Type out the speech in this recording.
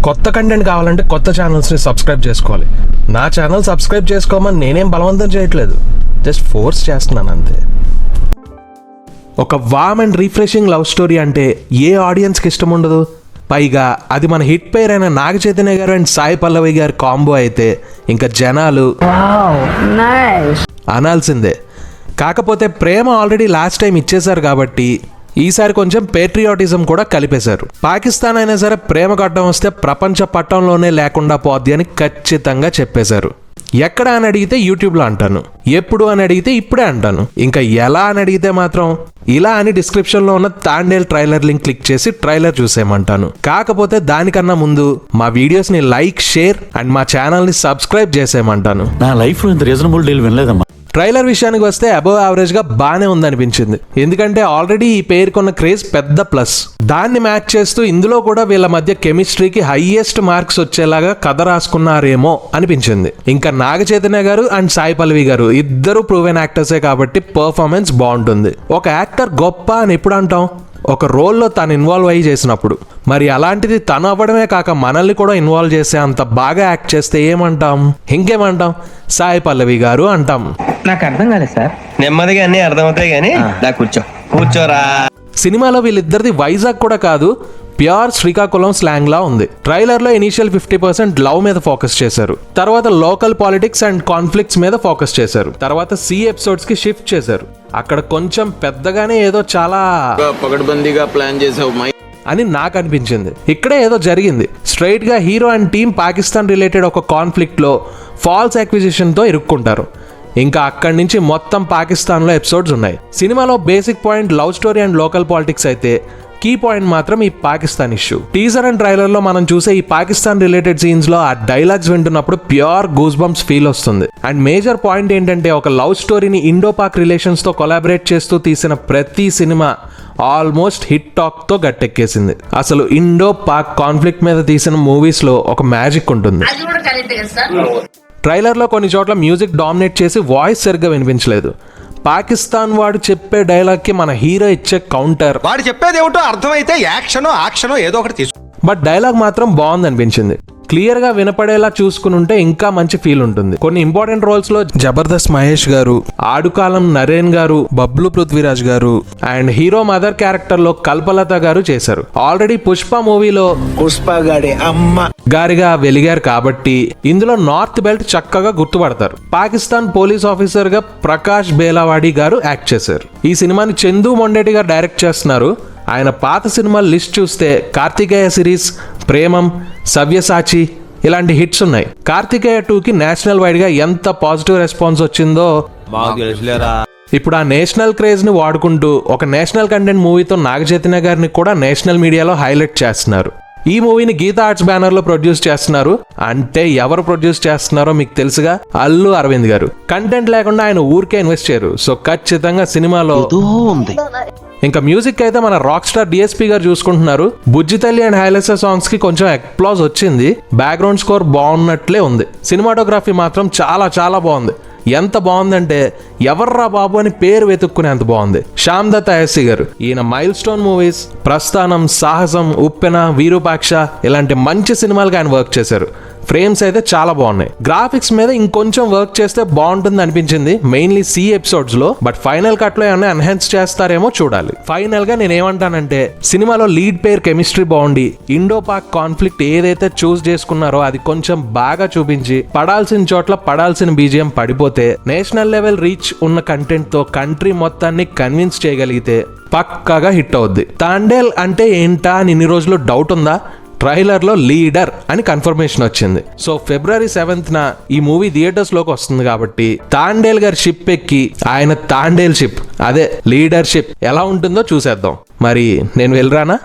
కొత్త కంటెంట్ కావాలంటే కొత్త ఛానల్స్ని సబ్స్క్రైబ్ చేసుకోవాలి. నా ఛానల్ సబ్స్క్రైబ్ చేసుకోమని నేనేం బలవంతం చేయట్లేదు, జస్ట్ ఫోర్స్ చేస్తున్నాను అంతే. ఒక వామ్ అండ్ రిఫ్రెషింగ్ లవ్ స్టోరీ అంటే ఏ ఆడియన్స్కి ఇష్టం ఉండదు? పైగా అది మన హిట్ పేర్ అయిన నాగ చైతన్య గారు అండ్ సాయి పల్లవి గారి కాంబో అయితే ఇంకా జనాలు అనాల్సిందే. కాకపోతే ప్రేమ ఆల్రెడీ లాస్ట్ టైం ఇచ్చేశారు కాబట్టి ఈసారి కొంచెం పేట్రియాటిజం కూడా కలిపేశారు. పాకిస్తాన్ అయినా సరే ప్రేమ కట్టడం వస్తే ప్రపంచ పట్టంలోనే లేకుండా పోద్ది అని ఖచ్చితంగా చెప్పేశారు. ఎక్కడ అని అడిగితే యూట్యూబ్లో అంటాను, ఎప్పుడు అని అడిగితే ఇప్పుడే అంటాను, ఇంకా ఎలా అని అడిగితే మాత్రం ఇలా అని డిస్క్రిప్షన్లో ఉన్న తాండేల్ ట్రైలర్ లింక్ క్లిక్ చేసి ట్రైలర్ చూసేయమంటాను. కాకపోతే దానికన్నా ముందు మా వీడియోస్ని లైక్, షేర్ అండ్ మా ఛానల్ని సబ్స్క్రైబ్ చేసేయమంటాను. నా లైఫ్లో ఇంత రీజనబుల్ డీల్ వినలేదమ్మా. ట్రైలర్ విషయానికి వస్తే అబవ్ యావరేజ్గా బాగానే ఉందనిపించింది. ఎందుకంటే ఆల్రెడీ ఈ పేరుకున్న క్రేజ్ పెద్ద ప్లస్. దాన్ని మ్యాచ్ చేస్తూ ఇందులో కూడా వీళ్ళ మధ్య కెమిస్ట్రీకి హైయెస్ట్ మార్క్స్ వచ్చేలాగా కథ రాసుకున్నారేమో అనిపించింది. ఇంకా నాగ చైతన్య గారు అండ్ సాయి పల్లవి గారు ఇద్దరు ప్రూవెన్ యాక్టర్సే కాబట్టి పర్ఫార్మెన్స్ బాగుంటుంది. ఒక యాక్టర్ గొప్ప అని ఎప్పుడు అంటాం? ఒక రోల్లో తను ఇన్వాల్వ్ అయ్యి చేసినప్పుడు. మరి అలాంటిది తను అవ్వడమే కాక మనల్ని కూడా ఇన్వాల్వ్ చేసే అంత బాగా యాక్ట్ చేస్తే ఏమంటాం? ఇంకేమంటాం? సాయి పల్లవి గారు అంటాం. నాకు అర్థం కాలేదు సార్. నెమ్మదిగా అన్ని అర్థమవుతాయి కానీ కూర్చోరా. సినిమాలో వీళ్ళిద్దరిది వైజాగ్ కూడా కాదు, ప్యూర్ శ్రీకాకుళం స్లాంగ్ లా ఉంది. ట్రైలర్ లో ఇనీషియల్ 50% లవ్ మీద ఫోకస్ చేశారు, తర్వాత లోకల్ పాలిటిక్స్ అండ్ కాన్ఫ్లిక్ట్స్ మీద ఫోకస్ చేశారు, తర్వాత సి ఎపిసోడ్స్ కి షిఫ్ట్ చేశారు. అక్కడ కొంచెం పెద్దగానే ఏదో చాలా పకడ్బందీగా ప్లాన్ చేసావు అని నాకు అనిపించింది. ఇక్కడే ఏదో జరిగింది. స్ట్రైట్ గా hero and team Pakistan related ఒక కాన్ఫ్లిక్ట్ లో ఫాల్స్ అక్విజిషన్ తో ఇరుక్కుంటారు. ఇంకా అక్కడి నుంచి మొత్తం పాకిస్తాన్లో ఎపిసోడ్స్ ఉన్నాయి. సినిమాలో basic point love story and local politics అయితే కీ పాయింట్ మాత్రం ఈ Pakistan issue. Teaser and trailer లో మనం చూసే ఈ పాకిస్తాన్ రిలేటెడ్ సీన్స్ లో ఆ డైలాగ్స్ వింటున్నప్పుడు ప్యూర్ గూస్ బంప్స్ ఫీల్ వస్తుంది. అండ్ మేజర్ పాయింట్ ఏంటంటే ఒక లవ్ స్టోరీని ఇండో పాక్ రిలేషన్స్ తో కొలాబరేట్ చేస్తూ తీసిన ప్రతి సినిమా ఆల్మోస్ట్ హిట్ టాక్ తో గట్టెక్కేసింది. అసలు ఇండో పాక్ కాన్ఫ్లిక్ట్ మీద తీసిన మూవీస్ లో ఒక మ్యాజిక్ ఉంటుంది. ట్రైలర్ లో కొన్ని చోట్ల మ్యూజిక్ డామినేట్ చేసి వాయిస్ సరిగ్గా వినిపించలేదు. పాకిస్తాన్ వాడు చెప్పే డైలాగ్ కి మన హీరో ఇచ్చే కౌంటర్, వాడు చెప్పేది ఏమిటో అర్థమైతే యాక్షనో ఏదో ఒకటి తీసు. బట్ డైలాగ్ మాత్రం బాగుంది అనిపించింది. క్లియర్ గా వినపడేలా చూసుకుని ఉంటే ఇంకా మంచి ఫీల్ ఉంటుంది. కొన్ని ఇంపార్టెంట్ రోల్స్ లో జబర్దస్త్ మహేష్ గారు, ఆడుకాలం నరేన్ గారు, బబ్లు పృథ్వీరాజ్ గారు అండ్ హీరో మదర్ క్యారెక్టర్ లో కల్పలత గారు చేశారు. ఆల్రెడీ పుష్ప మూవీలో గారిగా వెలిగారు కాబట్టి ఇందులో నార్త్ బెల్ట్ చక్కగా గుర్తుపడతారు. పాకిస్తాన్ పోలీస్ ఆఫీసర్ గా ప్రకాష్ బేలావాడి గారు యాక్ట్ చేశారు. ఈ సినిమాని చందు మొండేటి గారు డైరెక్ట్ చేస్తున్నారు. ఆయన పాత సినిమాల లిస్ట్ చూస్తే కార్తికేయ సిరీస్, ప్రేమం, సవ్యసాచి ఇలాంటి హిట్స్ ఉన్నాయి. కార్తికేయ 2కి నేషనల్ వైడ్ గా ఎంత పాజిటివ్ రెస్పాన్స్ వచ్చిందో ఇప్పుడు ఆ నేషనల్ క్రేజ్ ని వాడుకుంటూ ఒక నేషనల్ కంటెంట్ మూవీతో నాగ చైతన్య గారిని కూడా నేషనల్ మీడియాలో హైలైట్ చేస్తున్నారు. ఈ మూవీని గీతా ఆర్ట్స్ బ్యానర్ లో ప్రొడ్యూస్ చేస్తున్నారు. అంటే ఎవరు ప్రొడ్యూస్ చేస్తున్నారో మీకు తెలుసుగా, అల్లు అరవింద్ గారు. కంటెంట్ లేకుండా ఆయన ఊరికే ఇన్వెస్ట్ చేయరు. సో ఖచ్చితంగా సినిమాలో ఇంకా మ్యూజిక్ అయితే మన రాక్ స్టార్ డిఎస్పీ గారు చూసుకుంటున్నారు. బుజ్జితల్లి అండ్ హైలెసా సాంగ్స్ కి కొంచెం అప్లాజ్ వచ్చింది. బ్యాక్గ్రౌండ్ స్కోర్ బాగున్నట్లే ఉంది. సినిమాటోగ్రఫీ మాత్రం చాలా చాలా బాగుంది. ఎంత బాగుందంటే ఎవర్రా బాబు అని పేరు వెతుక్కునేంత బాగుంది. శ్యామ్ దత్ ఐఎస్సీ గారు, ఈయన మైల్ స్టోన్ మూవీస్, ప్రస్థానం, సాహసం, ఉప్పెన, వీరూపాక్ష ఇలాంటి మంచి సినిమాలకు ఆయన వర్క్ చేశారు. ఫ్రేమ్స్ అయితే చాలా బాగున్నాయి. గ్రాఫిక్స్ మీద ఇంకొంచెం వర్క్ చేస్తే బాగుంటుంది అనిపించింది, మెయిన్లీ సి ఎపిసోడ్స్ లో. బట్ ఫైనల్ కట్ లో ఏమైనా ఎన్హాన్స్ చేస్తారేమో చూడాలి. ఫైనల్ గా నేను ఏమంటానంటే సినిమాలో లీడ్ పేర్ కెమిస్ట్రీ బాగుండి ఇండో పాక్ కాన్ఫ్లిక్ట్ ఏదైతే చూస్ చేసుకున్నారో అది కొంచెం బాగా చూపించి పడాల్సిన చోట్ల పడాల్సిన బీజిఎం పడిపోతే నేషనల్ లెవెల్ రీచ్ ఉన్న కంటెంట్ తో కంట్రీ మొత్తాన్ని కన్విన్స్ చేయగలిగితే పక్కాగా హిట్ అవుద్ది. తాండేల్ అంటే ఏంటా అని ఇన్ని రోజులు డౌట్ ఉందా? ట్రైలర్ లో లీడర్ అని కన్ఫర్మేషన్ వచ్చింది. సో February 7th ఈ మూవీ థియేటర్స్ లోకి వస్తుంది కాబట్టి తాండేల్ గారి షిప్ ఎక్కి ఆయన తాండేల్ షిప్ అదే లీడర్షిప్ ఎలా ఉంటుందో చూసేద్దాం. మరి నేను వెళ్ళరానా?